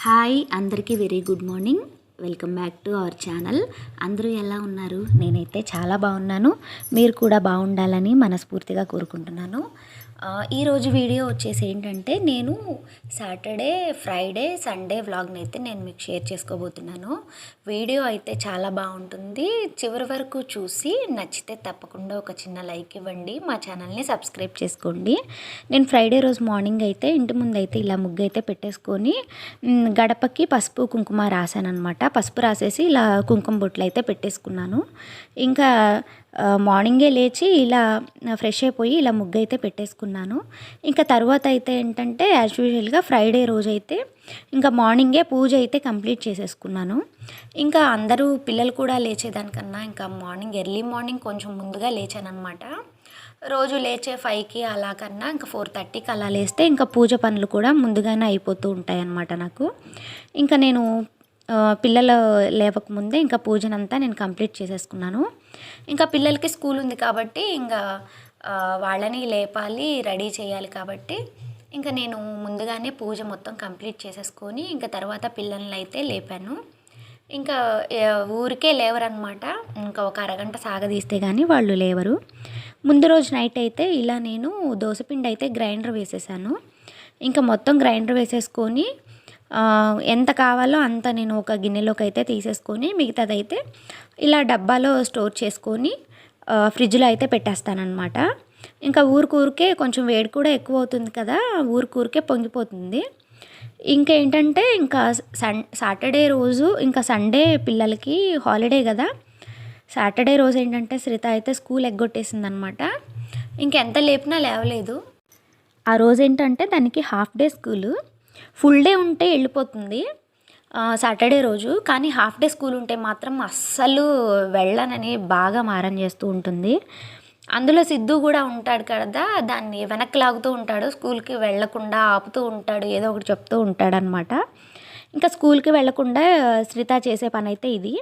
Hi అందరికీ very good morning. Welcome back to our channel. అందరూ ఎలా ఉన్నారు? నేనైతే చాలా బాగున్నాను. మీరు కూడా బాగుండాలని మనస్ఫూర్తిగా కోరుకుంటున్నాను. ఈరోజు వీడియో వచ్చేసి ఏంటంటే నేను సాటర్డే, ఫ్రైడే, సండే వ్లాగ్ని అయితే నేను మీకు షేర్ చేసుకోబోతున్నాను. వీడియో అయితే చాలా బాగుంటుంది. చివరి వరకు చూసి నచ్చితే తప్పకుండా ఒక చిన్న లైక్ ఇవ్వండి. మా ఛానల్ని సబ్స్క్రైబ్ చేసుకోండి. నేను ఫ్రైడే రోజు మార్నింగ్ అయితే ఇంటి ముందు అయితే ఇలా ముగ్గు అయితే పెట్టేసుకొని గడపకి పసుపు కుంకుమ రాశానమాట. పసుపు రాసేసి ఇలా కుంకుమ బొట్లు అయితే పెట్టేసుకున్నాను. ఇంకా మార్నింగే లేచి ఇలా ఫ్రెష్ అయిపోయి ఇలా ముగ్గు అయితే పెట్టేసుకున్నాను. ఇంకా తర్వాత అయితే ఏంటంటే యాజ్ యూజువల్గా ఫ్రైడే రోజు అయితే ఇంకా మార్నింగే పూజ అయితే కంప్లీట్ చేసేసుకున్నాను. ఇంకా అందరూ పిల్లలు కూడా లేచేదానికన్నా ఇంకా ఎర్లీ మార్నింగ్ కొంచెం ముందుగా లేచానమాట. రోజు లేచే 5కి అలా కన్నా ఇంకా 4:30కి అలా లేస్తే ఇంకా పూజ పనులు కూడా ముందుగానే అయిపోతూ ఉంటాయి అన్నమాట నాకు. ఇంకా నేను పిల్లలు లేవకముందే ఇంకా పూజనంతా నేను కంప్లీట్ చేసేసుకున్నాను. ఇంకా పిల్లలకి స్కూల్ ఉంది కాబట్టి ఇంకా వాళ్ళని లేపాలి, రెడీ చేయాలి కాబట్టి ఇంకా నేను ముందుగానే పూజ మొత్తం కంప్లీట్ చేసేసుకొని ఇంకా తర్వాత పిల్లల్ని అయితే లేపాను. ఇంకా ఊరికే లేవరనమాట. ఇంకా ఒక అరగంట సాగదీస్తే కానీ వాళ్ళు లేవరు. ముందు రోజు నైట్ అయితే ఇలా నేను దోసపిండి అయితే గ్రైండర్ వేసేసాను. ఇంకా మొత్తం గ్రైండర్ వేసేసుకొని ఎంత కావాలో అంత నేను ఒక గిన్నెలోకి అయితే తీసేసుకొని మిగతాదైతే ఇలా డబ్బాలో స్టోర్ చేసుకొని ఫ్రిడ్జ్లో అయితే పెట్టేస్తానన్నమాట. ఇంకా ఊరికే కొంచెం వేడి కూడా ఎక్కువ అవుతుంది కదా, ఊరికే పొంగిపోతుంది. ఇంకేంటంటే ఇంకా సాటర్డే రోజు ఇంకా సండే పిల్లలకి హాలిడే కదా. సాటర్డే రోజు ఏంటంటే శ్రీత అయితే స్కూల్ ఎగ్గొట్టేసిందనమాట. ఇంకెంత లేపినా లేవలేదు. ఆ రోజు ఏంటంటే దానికి half day school. Full day ఉంటే వెళ్ళిపోతుంది సాటర్డే రోజు, కానీ హాఫ్ డే స్కూల్ ఉంటే మాత్రం అస్సలు వెళ్ళనని బాగా మారం చేస్తూ ఉంటుంది. అందులో సిద్ధు కూడా ఉంటాడు కదా, దాన్ని వెనక్కి లాగుతూ ఉంటాడు, స్కూల్కి వెళ్లకుండా ఆపుతూ ఉంటాడు, ఏదో ఒకటి చెప్తూ ఉంటాడనమాట. ఇంకా స్కూల్కి వెళ్లకుండా శ్రీత చేసే పని అయితే ఇది.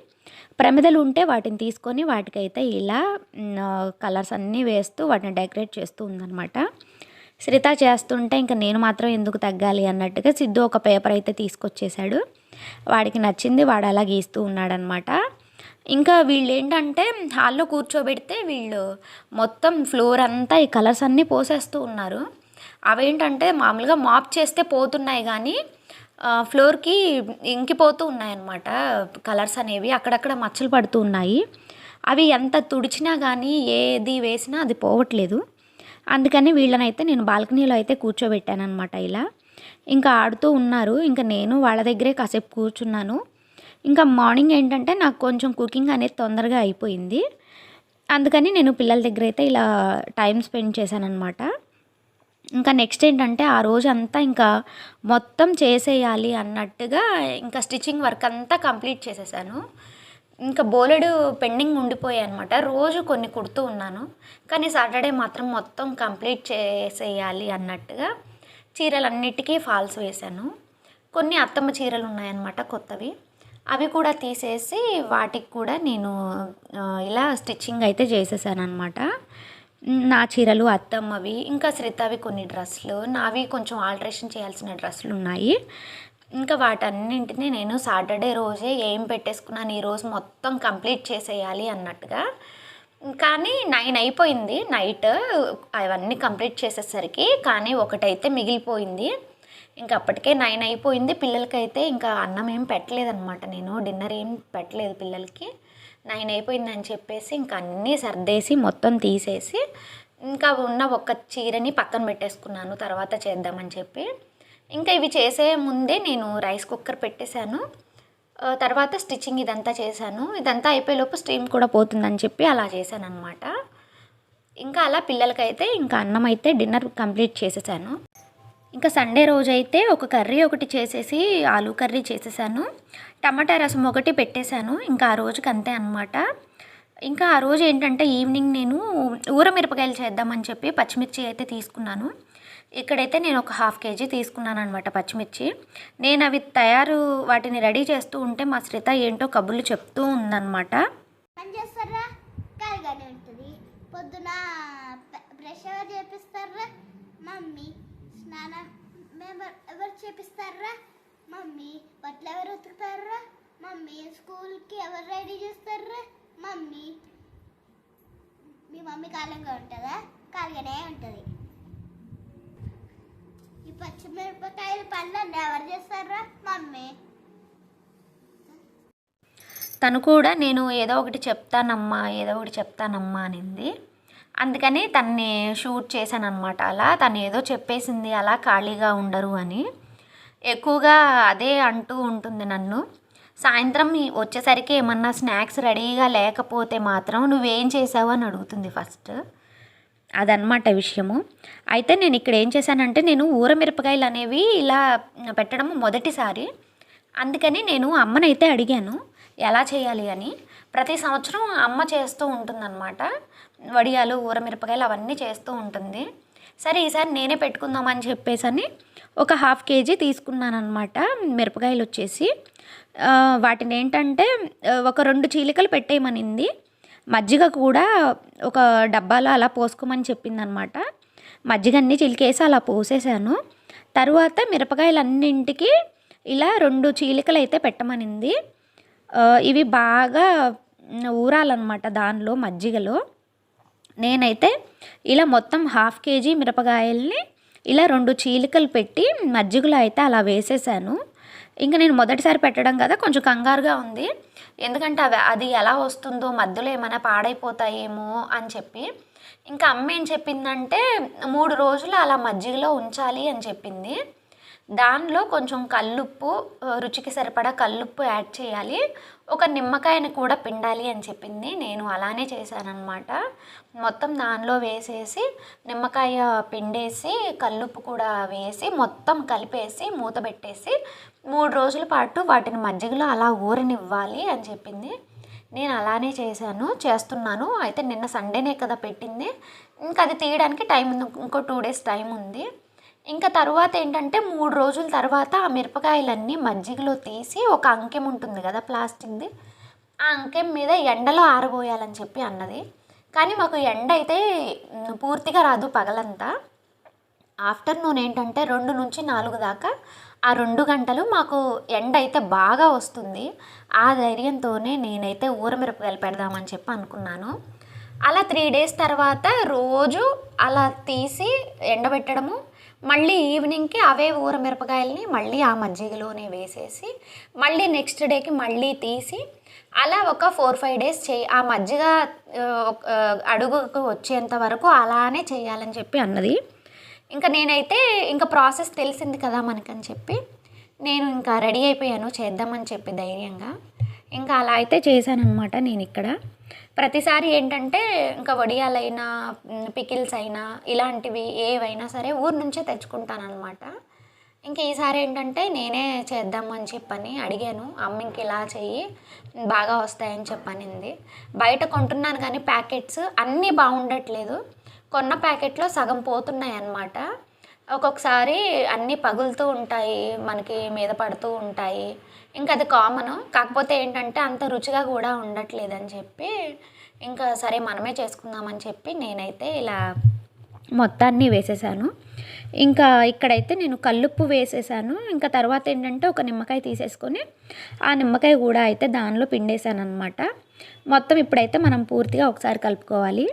ప్రమిదలు ఉంటే వాటిని తీసుకొని వాటికైతే ఇలా కలర్స్ అన్నీ వేస్తూ వాటిని డెకరేట్ చేస్తూ ఉందన్నమాట. శ్రీత చేస్తుంటే ఇంకా నేను మాత్రం ఎందుకు తగ్గాలి అన్నట్టుగా సిద్ధు ఒక పేపర్ అయితే తీసుకొచ్చేసాడు. వాడికి నచ్చింది వాడు అలా గీస్తూ ఉన్నాడనమాట. ఇంకా వీళ్ళు ఏంటంటే హాల్లో కూర్చోబెడితే వీళ్ళు మొత్తం ఫ్లోర్ అంతా ఈ కలర్స్ అన్నీ పోసేస్తూ ఉన్నారు. అవేంటంటే మామూలుగా మాప్ చేస్తే పోతున్నాయి కానీ ఫ్లోర్కి ఇంకిపోతూ ఉన్నాయన్నమాట. కలర్స్ అనేవి అక్కడక్కడ మచ్చలు పడుతూ ఉన్నాయి. అవి ఎంత తుడిచినా కానీ ఏది వేసినా అది పోవట్లేదు. అందుకని వీళ్ళనైతే నేను బాల్కనీలో అయితే కూర్చోబెట్టానమాట. ఇలా ఇంకా ఆడుతూ ఉన్నారు. ఇంకా నేను వాళ్ళ దగ్గరే కాసేపు కూర్చున్నాను. ఇంకా మార్నింగ్ ఏంటంటే నాకు కొంచెం కుకింగ్ అనేది తొందరగా అయిపోయింది. అందుకని నేను పిల్లల దగ్గర అయితే ఇలా టైం స్పెండ్ చేశానన్నమాట. ఇంకా నెక్స్ట్ ఏంటంటే ఆ రోజు అంతా ఇంకా మొత్తం చేసేయాలి అన్నట్టుగా ఇంకా స్టిచ్చింగ్ వర్క్ అంతా కంప్లీట్ చేసేసాను. ఇంకా బోలెడు పెండింగ్ ఉండిపోయాయి అనమాట. రోజు కొన్ని కుడుతూ ఉన్నాను, కానీ సాటర్డే మాత్రం మొత్తం కంప్లీట్ చేసేయాలి అన్నట్టుగా చీరలన్నిటికీ ఫాల్స్ వేశాను. కొన్ని అత్తమ్మ చీరలు ఉన్నాయన్నమాట కొత్తవి, అవి కూడా తీసేసి వాటికి కూడా నేను ఇలా స్టిచ్చింగ్ అయితే చేసేసాను అనమాట. నా చీరలు అత్తమ్మవి, ఇంకా శ్రీతవి కొన్ని డ్రెస్సులు, నావి కొంచెం ఆల్టరేషన్ చేయాల్సిన డ్రెస్సులు ఉన్నాయి. ఇంకా వాటన్నింటినీ నేను సాటర్డే రోజే ఏం పెట్టేసుకున్నాను, ఈరోజు మొత్తం కంప్లీట్ చేసేయాలి అన్నట్టుగా. కానీ 9 అయిపోయింది నైట్ అవన్నీ కంప్లీట్ చేసేసరికి. కానీ ఒకటైతే మిగిలిపోయింది. ఇంకా అప్పటికే 9 అయిపోయింది. పిల్లలకైతే ఇంకా అన్నం ఏం పెట్టలేదన్నమాట, నేను డిన్నర్ ఏం పెట్టలేదు పిల్లలకి. 9 అయిపోయిందని చెప్పేసి ఇంకా అన్నీ సర్దేసి మొత్తం తీసేసి ఇంకా ఉన్న ఒక చీరని పక్కన పెట్టేసుకున్నాను తర్వాత చేద్దామని చెప్పి. ఇంకా ఇవి చేసే ముందే నేను రైస్ కుక్కర్ పెట్టేశాను. తర్వాత స్టిచ్చింగ్ ఇదంతా చేశాను. ఇదంతా అయిపోయేలోపు స్టీమ్ కూడా పోతుందని చెప్పి అలా చేశాను అనమాట. ఇంకా అలా పిల్లలకైతే ఇంకా అన్నం అయితే డిన్నర్ కంప్లీట్ చేసేసాను. ఇంకా సండే రోజు అయితే ఒక కర్రీ ఒకటి చేసేసి ఆలూ కర్రీ చేసేసాను, టమాటా రసం ఒకటి పెట్టేశాను. ఇంకా ఆ రోజుకి అంతే అనమాట. ఇంకా ఆ రోజు ఏంటంటే ఈవినింగ్ నేను ఊరమిరపకాయలు చేద్దామని చెప్పి పచ్చిమిర్చి అయితే తీసుకున్నాను. ఇక్కడైతే నేను ఒక 1/2 kg తీసుకున్నాను అనమాట పచ్చిమిర్చి. నేను అవి వాటిని రెడీ చేస్తూ ఉంటే మా శ్రీత ఏంటో కబుర్లు చెప్తూ ఉందన్నమాట. పని చేస్తారా, ఖాళీగానే ఉంటుంది. పొద్దున బ్రష్ ఎవరు చేపిస్తారా? మమ్మీ. స్నానం ఎవరు చేపిస్తారా? మమ్మీ బట్టలు ఎవరు ఉతుకుతారా? మమ్మీ స్కూల్కి ఎవరు రెడీ చేస్తారా? మమ్మీ మీ మమ్మీ కాలంగా ఉంటుందా? కాలుగానే ఉంటుంది. ఈ పచ్చిమిరపకాయల పనులన్నీ ఎవరు చేస్తారా? మమ్మీ. తను కూడా నేను ఏదో ఒకటి చెప్తానమ్మా అనింది. అందుకని తన్ని షూట్ చేశాను అనమాట. అలా తను ఏదో చెప్పేసింది, అలా ఖాళీగా ఉండరు అని. ఎక్కువగా అదే అంటూ ఉంటుంది నన్ను. సాయంత్రం వచ్చేసరికి ఏమన్నా స్నాక్స్ రెడీగా లేకపోతే మాత్రం నువ్వేం చేసావు అని అడుగుతుంది ఫస్ట్. అదనమాట విషయము. అయితే నేను ఇక్కడ ఏం చేశానంటే, నేను ఊరమిరపకాయలు అనేవి ఇలా పెట్టడం మొదటిసారి. అందుకని నేను అమ్మనైతే అడిగాను ఎలా చేయాలి అని. ప్రతి సంవత్సరం అమ్మ చేస్తూ ఉంటుందన్నమాట. వడియాలు, ఊరమిరపకాయలు అవన్నీ చేస్తూ ఉంటుంది. సరే ఈసారి నేనే పెట్టుకుందామని చెప్పేసి ఒక 1/2 kg తీసుకున్నాను అనమాట మిరపకాయలు వచ్చేసి. వాటిని ఏంటంటే ఒక 2 చీలికలు పెట్టేయమనింది. మజ్జిగ కూడా ఒక డబ్బాలో అలా పోసుకోమని చెప్పిందనమాట. మజ్జిగ అన్నీ చిలికేసి అలా పోసేసాను. తర్వాత మిరపకాయలన్నింటికి ఇలా 2 చీలికలు అయితే పెట్టమనింది. ఇవి బాగా ఊరాలన్నమాట దానిలో మజ్జిగలో. నేనైతే ఇలా మొత్తం 1/2 kg మిరపకాయల్ని ఇలా 2 చీలికలు పెట్టి మజ్జిగలో అయితే అలా వేసేసాను. ఇంకా నేను మొదటిసారి పెట్టడం కదా, కొంచెం కంగారుగా ఉంది. ఎందుకంటే అది ఎలా వస్తుందో, మధ్యలో ఏమైనా పాడైపోతాయేమో అని చెప్పి. ఇంకా అమ్మ ఏం చెప్పిందంటే 3 రోజులు అలా మజ్జిగలో ఉంచాలి అని చెప్పింది. దానిలో కొంచెం కల్లుప్పు, రుచికి సరిపడా కల్లుప్పు యాడ్ చేయాలి, ఒక నిమ్మకాయని కూడా పిండాలి అని చెప్పింది. నేను అలానే చేశానన్నమాట. మొత్తం దానిలో వేసేసి నిమ్మకాయ పిండేసి కల్లుప్పు కూడా వేసి మొత్తం కలిపేసి మూత పెట్టేసి 3 రోజుల పాటు వాటిని మజ్జిగలో అలా ఊరనివ్వాలి అని చెప్పింది. నేను అలానే చేస్తున్నాను. అయితే నిన్న సండేనే కదా పెట్టింది. ఇంకా అది తీయడానికి టైం ఉంది, ఇంకో 2 days టైం ఉంది. ఇంకా తర్వాత ఏంటంటే 3 రోజుల తర్వాత ఆ మిరపకాయలన్నీ మజ్జిగలో తీసి ఒక అంకెం ఉంటుంది కదా ప్లాస్టిక్ది, ఆ అంకెం మీద ఎండలో ఆరబోయాలని చెప్పి అన్నది. కానీ మాకు ఎండ అయితే పూర్తిగా రాదు పగలంతా. ఆఫ్టర్నూన్ ఏంటంటే 2 నుంచి 4 దాకా ఆ 2 గంటలు మాకు ఎండ అయితే బాగా వస్తుంది. ఆ ధైర్యంతోనే నేనైతే ఊరమిరపకాయలు పెడదామని చెప్పి అనుకున్నాను. అలా 3 days తర్వాత రోజు అలా తీసి ఎండబెట్టడము, మళ్ళీ ఈవినింగ్కి అవే ఊరమిరపకాయలని మళ్ళీ ఆ మజ్జిగలోనే వేసేసి మళ్ళీ నెక్స్ట్ డేకి మళ్ళీ తీసి అలా ఒక 4-5 days ఆ మజ్జిగ అడుగుకు వచ్చేంత వరకు అలానే చేయాలని చెప్పి అన్నది. ఇంకా నేనైతే ఇంకా ప్రాసెస్ తెలిసింది కదా మనకని చెప్పి నేను ఇంకా రెడీ అయిపోయాను చేద్దామని చెప్పి ధైర్యంగా. ఇంకా అలా అయితే చేశానన్నమాట. నేను ఇక్కడ ప్రతిసారి ఏంటంటే ఇంకా వడియాలైనా, పికిల్స్ అయినా, ఇలాంటివి ఏవైనా సరే ఊరు నుంచే తెచ్చుకుంటానన్నమాట. ఇంక ఈసారి ఏంటంటే నేనే చేద్దామని చెప్పని అడిగాను. అమ్మ ఇంక ఇలా చెయ్యి బాగా వస్తాయని చెప్పనింది. బయట కొంటున్నాను కానీ ప్యాకెట్స్ అన్నీ బాగుండట్లేదు. కొన్న ప్యాకెట్లో సగం పోతున్నాయి అన్నమాట. ఒక్కొక్కసారి అన్నీ పగులుతూ ఉంటాయి, మనకి మీద పడుతూ ఉంటాయి. ఇంకా అది కామను. కాకపోతే ఏంటంటే అంత రుచిగా కూడా ఉండట్లేదని చెప్పి ఇంకా సరే మనమే చేసుకుందామని చెప్పి నేనైతే ఇలా మొత్తాన్ని వేసేసాను. ఇంకా ఇక్కడైతే నేను కల్లుప్పు వేసేసాను. ఇంకా తర్వాత ఏంటంటే ఒక నిమ్మకాయ తీసేసుకొని ఆ నిమ్మకాయ కూడా అయితే దానిలో పిండేసాను అనమాట. మొత్తం ఇప్పుడైతే మనం పూర్తిగా ఒకసారి కలుపుకోవాలి.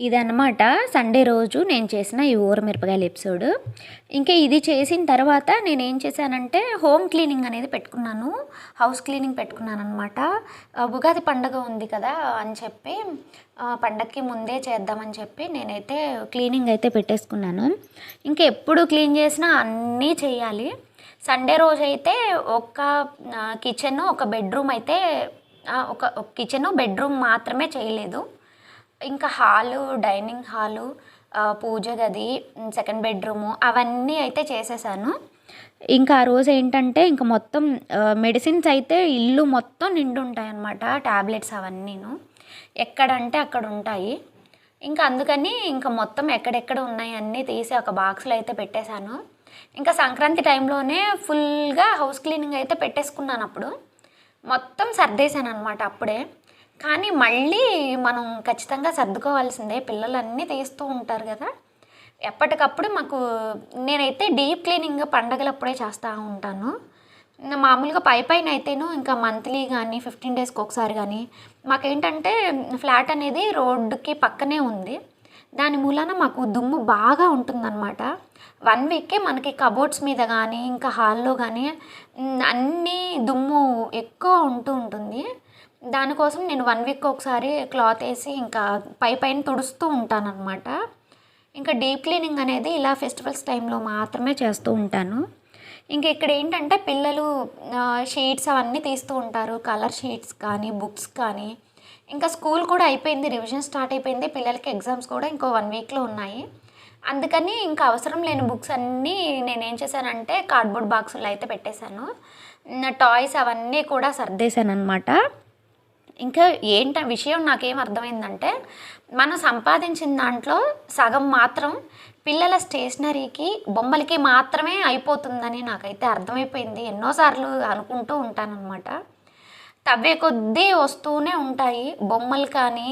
ఇదన్నమాట సండే రోజు నేను చేసిన ఈ ఊరమిరపకాయల ఎపిసోడ్. ఇంకా ఇది చేసిన తర్వాత నేనేం చేశానంటే హోమ్ క్లీనింగ్ అనేది పెట్టుకున్నాను. House cleaning పెట్టుకున్నానమాట. ఉగాది పండగ ఉంది కదా అని చెప్పి పండగకి ముందే చేద్దామని చెప్పి నేనైతే క్లీనింగ్ అయితే పెట్టేసుకున్నాను. ఇంకా ఎప్పుడు క్లీన్ చేసినా అన్నీ చేయాలి. సండే రోజైతే ఒక కిచెన్, ఒక బెడ్రూమ్ అయితే ఒక కిచెను, బెడ్రూమ్ మాత్రమే చేయలేదు. ఇంకా హాలు, డైనింగ్ హాలు, పూజ గది, సెకండ్ బెడ్రూము అవన్నీ అయితే చేసేసాను. ఇంకా ఆ రోజు ఏంటంటే ఇంకా మొత్తం మెడిసిన్స్ అయితే ఇల్లు మొత్తం నిండి ఉంటాయన్నమాట. ట్యాబ్లెట్స్ అవన్నీను ఎక్కడంటే అక్కడ ఉంటాయి. ఇంకా అందుకని ఇంకా మొత్తం ఎక్కడెక్కడ ఉన్నాయి అన్నీ తీసి ఒక బాక్స్లో అయితే పెట్టేశాను. ఇంకా సంక్రాంతి టైంలోనే ఫుల్గా హౌస్ క్లీనింగ్ అయితే పెట్టేసుకున్నాను. అప్పుడు మొత్తం సర్దేశాను అనమాట అప్పుడే. కానీ మళ్ళీ మనం ఖచ్చితంగా సర్దుకోవాల్సిందే, పిల్లలన్నీ తీస్తూ ఉంటారు కదా ఎప్పటికప్పుడు. నేనైతే డీప్ క్లీనింగ్ పండగలప్పుడే చేస్తూ ఉంటాను. మామూలుగా పైన అయితేను ఇంకా మంత్లీ కానీ 15 డేస్కి ఒకసారి కానీ. మాకేంటంటే ఫ్లాట్ అనేది రోడ్డుకి పక్కనే ఉంది. దాని మూలాన మాకు దుమ్ము బాగా ఉంటుందన్నమాట. 1 వీకే మనకి కబోర్డ్స్ మీద కానీ ఇంకా హాల్లో కానీ అన్నీ దుమ్ము ఎక్కువ ఉంటుంది. దానికోసం నేను 1 వీక్ ఒకసారి క్లాత్ వేసి ఇంకా పైన తుడుస్తూ ఉంటానన్నమాట. ఇంకా డీప్ క్లీనింగ్ అనేది ఇలా ఫెస్టివల్స్ టైంలో మాత్రమే చేస్తూ ఉంటాను. ఇంకా ఇక్కడ ఏంటంటే పిల్లలు షీట్స్ అవన్నీ తీస్తూ ఉంటారు, కలర్ షీట్స్ కానీ బుక్స్ కానీ. ఇంకా స్కూల్ కూడా అయిపోయింది, రివిజన్ స్టార్ట్ అయిపోయింది, పిల్లలకి ఎగ్జామ్స్ కూడా ఇంకో 1 వీక్లో ఉన్నాయి. అందుకని ఇంకా అవసరం లేని బుక్స్ అన్నీ నేనేం చేశానంటే కార్డ్బోర్డ్ బాక్సుల్లో అయితే పెట్టేశాను. టాయ్స్ అవన్నీ కూడా సర్దేశాను అనమాట. ఇంకా విషయం నాకేం అర్థమైందంటే మనం సంపాదించిన దాంట్లో సగం మాత్రం పిల్లల స్టేషనరీకి, బొమ్మలకి మాత్రమే అయిపోతుందని నాకైతే అర్థమైపోయింది. ఎన్నోసార్లు అనుకుంటూ ఉంటానన్నమాట. తవ్వే కొద్దీ వస్తూనే ఉంటాయి బొమ్మలు కానీ,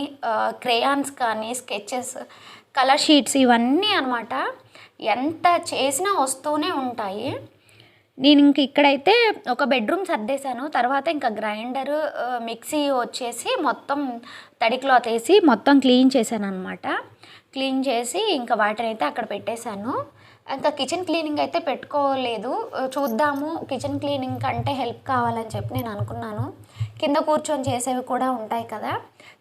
క్రేయాన్స్ కానీ, స్కెచెస్, కలర్ షీట్స్ ఇవన్నీ అనమాట. ఎంత చేసినా వస్తూనే ఉంటాయి. నేను ఇంక ఇక్కడైతే ఒక బెడ్రూమ్ సర్దేశాను. తర్వాత ఇంకా గ్రైండరు, మిక్సీ వచ్చేసి మొత్తం తడి క్లాత్ వేసి మొత్తం క్లీన్ చేశాను అనమాట. క్లీన్ చేసి ఇంకా వాటిని అయితే అక్కడ పెట్టేశాను. ఇంకా కిచెన్ క్లీనింగ్ అయితే పెట్టుకోలేదు. చూద్దాము, కిచెన్ క్లీనింగ్ కంటే హెల్ప్ కావాలని చెప్పి నేను అనుకున్నాను. కింద కూర్చొని చేసేవి కూడా ఉంటాయి కదా,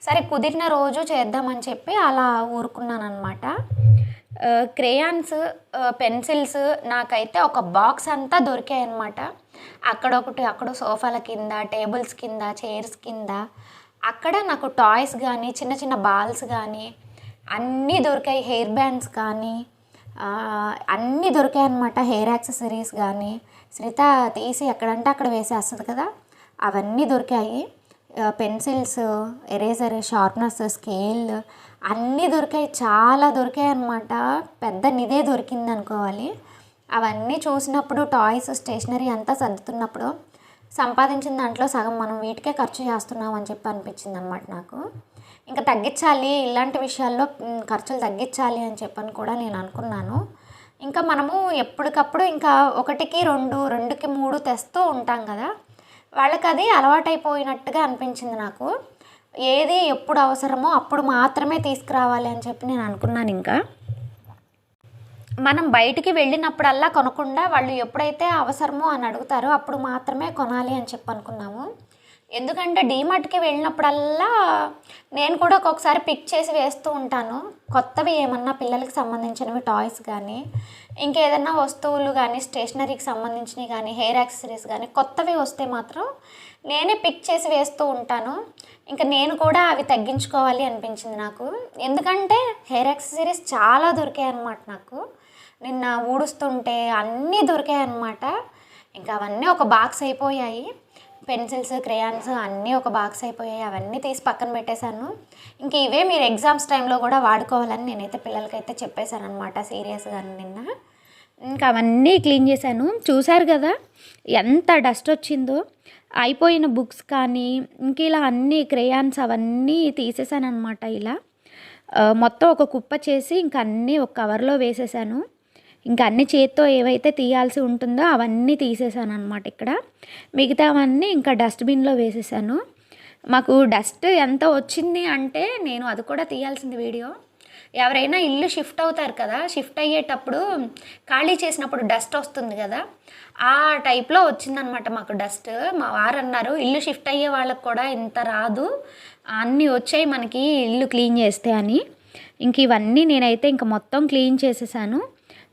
సరే కుదిరిన రోజు చేద్దామని చెప్పి అలా ఊరుకున్నాను అనమాట. క్రేయాన్స్, పెన్సిల్స్ నాకైతే ఒక బాక్స్ అంతా దొరికాయి అన్నమాట. అక్కడొకటి, అక్కడ సోఫాల కింద, టేబుల్స్ కింద, చైర్స్ కింద, అక్కడ నాకు టాయ్స్ కానీ, చిన్న చిన్న బాల్స్ కానీ అన్నీ దొరికాయి. హెయిర్ బ్యాండ్స్ కానీ అన్నీ దొరికాయి అన్నమాట. హెయిర్ యాక్సెసరీస్ కానీ శ్రిత తీసి ఎక్కడంటే అక్కడ వేసేస్తుంది కదా, అవన్నీ దొరికాయి. పెన్సిల్స్, ఎరేజర్, షార్ప్నర్స్, స్కేల్ అన్నీ దొరికాయి. చాలా దొరికాయి అన్నమాట. పెద్ద నిదే దొరికింది అనుకోవాలి. అవన్నీ చూసినప్పుడు, టాయ్స్, స్టేషనరీ అంతా సర్దుతున్నప్పుడు సంపాదించిన దాంట్లో సగం మనం వీటికే ఖర్చు చేస్తున్నాం అని చెప్పి అనిపించింది అనమాట నాకు. ఇంకా తగ్గించాలి, ఇలాంటి విషయాల్లో ఖర్చులు తగ్గించాలి అని చెప్పని కూడా నేను అనుకున్నాను. ఇంకా మనము ఎప్పటికప్పుడు ఇంకా 1కి 2, 2కి 3 తెస్తూ ఉంటాం కదా, వాళ్ళకి అది అలవాటైపోయినట్టుగా అనిపించింది నాకు. ఏది ఎప్పుడు అవసరమో అప్పుడు మాత్రమే తీసుకురావాలి అని చెప్పి నేను అనుకున్నాను. ఇంకా మనం బయటికి వెళ్ళినప్పుడల్లా కొనకుండా వాళ్ళు ఎప్పుడైతే అవసరమో అని అడుగుతారో అప్పుడు మాత్రమే కొనాలి అని చెప్పి అనుకున్నాము. ఎందుకంటే డీమార్ట్కి వెళ్ళినప్పుడల్లా నేను కూడా ఒక్కొక్కసారి పిక్ చేసి వేస్తూ ఉంటాను. కొత్తవి ఏమన్నా పిల్లలకి సంబంధించినవి, టాయ్స్ కానీ ఇంకేదన్నా వస్తువులు కానీ, స్టేషనరీకి సంబంధించినవి కానీ, హెయిర్ యాక్సెసరీస్ కానీ కొత్తవి వస్తే మాత్రం నేనే పిక్ చేసి వేస్తూ ఉంటాను. ఇంకా నేను కూడా అవి తగ్గించుకోవాలి అనిపించింది నాకు. ఎందుకంటే హెయిర్ యాక్సెసరీస్ చాలా దొరికాయి అన్నమాట నాకు. నిన్న ఊడుస్తుంటే అన్నీ దొరికాయి అన్నమాట. ఇంకా అవన్నీ ఒక బాక్స్ అయిపోయాయి. పెన్సిల్స్, క్రేయాన్స్ అన్నీ ఒక బాక్స్ అయిపోయాయి. అవన్నీ తీసి పక్కన పెట్టేశాను. ఇంక ఇవే మీరు ఎగ్జామ్స్ టైంలో కూడా వాడుకోవాలని నేనైతే పిల్లలకైతే చెప్పేశాను అనమాట సీరియస్గా నిన్న. ఇంకా అవన్నీ క్లీన్ చేశాను. చూశారు కదా ఎంత డస్ట్ వచ్చిందో. అయిపోయిన బుక్స్ కానీ ఇంక ఇలా అన్నీ క్రేయాన్స్ అవన్నీ తీసేసాను అనమాట. ఇలా మొత్తం ఒక కుప్ప చేసి ఇంక అన్నీ ఒక కవర్లో వేసేసాను. ఇంకా అన్ని చేత్తో ఏవైతే తీయాల్సి ఉంటుందో అవన్నీ తీసేసాను అనమాట. ఇక్కడ మిగతావన్నీ ఇంకా డస్ట్బిన్లో వేసేసాను. మాకు డస్ట్ ఎంత వచ్చింది అంటే నేను అది కూడా తీయాల్సింది వీడియో. ఎవరైనా ఇల్లు షిఫ్ట్ అవుతారు కదా, షిఫ్ట్ అయ్యేటప్పుడు ఖాళీ చేసినప్పుడు డస్ట్ వస్తుంది కదా, ఆ టైప్లో వచ్చిందనమాట మాకు డస్ట్. మా వారు అన్నారు ఇల్లు షిఫ్ట్ అయ్యే వాళ్ళకి కూడా ఇంత రాదు, అన్నీ వచ్చాయి మనకి ఇల్లు క్లీన్ చేస్తే అని. ఇంక ఇవన్నీ నేనైతే ఇంక మొత్తం క్లీన్ చేసేసాను.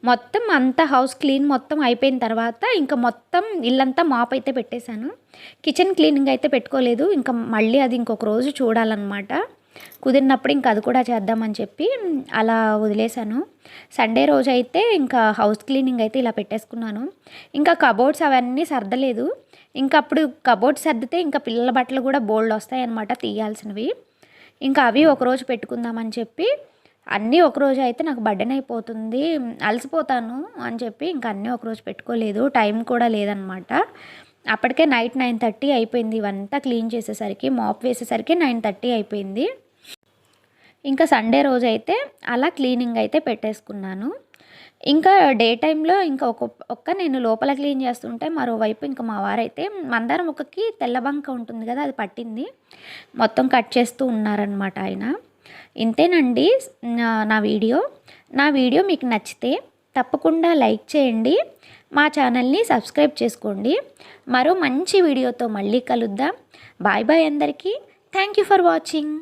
మొత్తం అంతా హౌస్ క్లీన్ మొత్తం అయిపోయిన తర్వాత ఇంకా మొత్తం ఇల్లంతా మాప్ అయితే పెట్టేశాను. కిచెన్ క్లీనింగ్ అయితే పెట్టుకోలేదు, ఇంకా మళ్ళీ అది ఇంకొక రోజు చూడాలన్నమాట. కుదిరినప్పుడు ఇంకా అది కూడా చేద్దామని చెప్పి అలా వదిలేశాను. సండే రోజు అయితే ఇంకా హౌస్ క్లీనింగ్ అయితే ఇలా పెట్టేసుకున్నాను. ఇంకా కబోర్డ్స్ అవన్నీ సర్దలేదు. ఇంకా అప్పుడు కబోర్డ్స్ సర్దితే ఇంకా పిల్లల బట్టలు కూడా బోల్డ్ వస్తాయి అన్నమాట తీయాల్సినవి. ఇంకా అవి ఒకరోజు పెట్టుకుందామని చెప్పి అన్నీ ఒకరోజు అయితే నాకు బర్డెన్ అయిపోతుంది, అలసిపోతాను అని చెప్పి ఇంకా అన్నీ ఒకరోజు పెట్టుకోలేదు. టైం కూడా లేదనమాట. అప్పటికే నైట్ 9:30 అయిపోయింది. ఇవంతా క్లీన్ చేసేసరికి, మాప్ వేసేసరికి 9:30 అయిపోయింది. ఇంకా సండే రోజు అయితే అలా క్లీనింగ్ అయితే పెట్టేసుకున్నాను. ఇంకా డే టైంలో ఇంకా ఒక్క నేను లోపల క్లీన్ చేస్తుంటే మరోవైపు ఇంకా మా వారైతే మందారం మొక్కకి తెల్లబంక ఉంటుంది కదా, అది పట్టింది, మొత్తం కట్ చేస్తూ ఉన్నారనమాట ఆయన. ఇంతేనండి నా వీడియో మీకు నచ్చితే తప్పకుండా లైక్ చేయండి, మా ఛానల్ని సబ్స్క్రైబ్ చేసుకోండి. మరో మంచి వీడియోతో మళ్ళీ కలుద్దాం. బాయ్ బాయ్ అందరికీ. Thank you for watching.